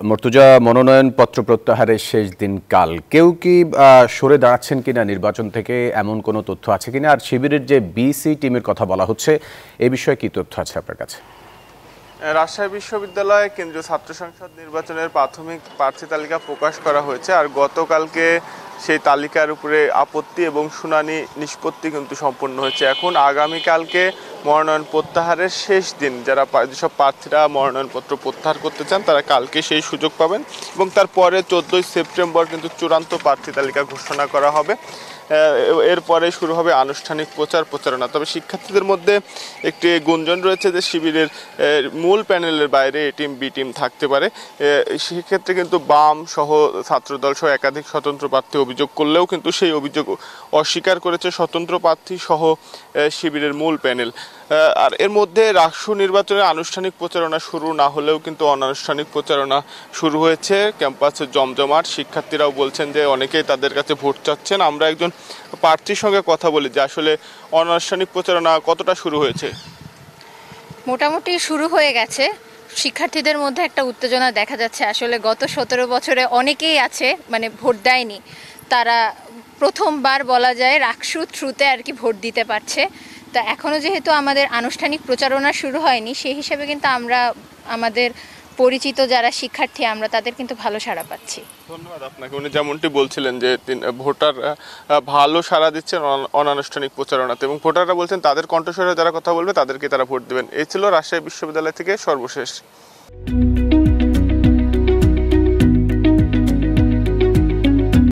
মর্তুজা, মনোনয়নপত্র প্রত্যাহারের শেষ দিন কাল কেউ কি সরে দাঁড়াচ্ছেন কিনা নির্বাচন থেকে, এমন কোনো তথ্য আছে কিনা? আর শিবিরের যে বিসি টিমের কথা বলা হচ্ছে, এই বিষয়ে কি তথ্য আছে আপনার কাছে? রাজশাহী বিশ্ববিদ্যালয়ে কেন্দ্রীয় ছাত্র সংসদ নির্বাচনের প্রাথমিক প্রার্থী তালিকা প্রকাশ করা হয়েছে। আর গতকালকে সেই তালিকার উপরে আপত্তি এবং শুনানি নিষ্পত্তি কিন্তু সম্পন্ন হয়েছে। এখন আগামীকালকে মনোনয়ন প্রত্যাহারের শেষ দিন। যেসব প্রার্থীরা মনোনয়নপত্র প্রত্যাহার করতে চান তারা কালকে সেই সুযোগ পাবেন এবং তারপরে 14ই সেপ্টেম্বর কিন্তু চূড়ান্ত প্রার্থী তালিকা ঘোষণা করা হবে। এরপরে শুরু হবে আনুষ্ঠানিক প্রচারণা। তবে শিক্ষার্থীদের মধ্যে একটি গুঞ্জন রয়েছে যে শিবিরের মূল প্যানেলের বাইরে এ টিম বি টিম থাকতে পারে। সেক্ষেত্রে কিন্তু বাম সহ ছাত্রদল সহ একাধিক স্বতন্ত্র প্রার্থী অভিযোগ করলেও কিন্তু সেই অভিযোগ অস্বীকার করেছে স্বতন্ত্র প্রার্থী সহ শিবিরের মূল প্যানেল। আর এর মধ্যে রাষ্ট্র নির্বাচনের আনুষ্ঠানিক প্রচারণা শুরু না হলেও কিন্তু অনানুষ্ঠানিক প্রচারণা শুরু হয়েছে। ক্যাম্পাসে জমজমাট। শিক্ষার্থীরাও বলছেন যে অনেকেই তাদের কাছে ভোট চাচ্ছেন। আমরা একজন প্রার্থীর সঙ্গে কথা বলি যে আসলে অনানুষ্ঠানিক প্রচারণা কতটা শুরু হয়েছে। মোটামুটি শুরু হয়ে গেছে। শিক্ষার্থীদের মধ্যে একটা উত্তেজনা দেখা যাচ্ছে। আসলে গত 17 বছরে অনেকেই আছে মানে ভোট দেয়নি, তারা প্রথমবার বলা যায় রাকসু থ্রুতে আর কি ভোট দিতে পারছে। তা এখনও যেহেতু আমাদের আনুষ্ঠানিক প্রচারণা শুরু হয়নি, সেই হিসাবে কিন্তু আমরা আমাদের পরিচিত যারা শিক্ষার্থী আমরা তাদের কিন্তু ভালো সাড়া পাচ্ছি। ধন্যবাদ আপনাকে। উনি যেমনটি বলছিলেন যে ভোটার ভালো সাড়া দিচ্ছেন অনানুষ্ঠানিক প্রচারণাতে এবং ভোটাররা বলছেন তাদের কণ্ঠস্বরে যারা কথা বলবে তাদেরকে তারা ভোট দেবেন। এই ছিল রাজশাহী বিশ্ববিদ্যালয় থেকে সর্বশেষ।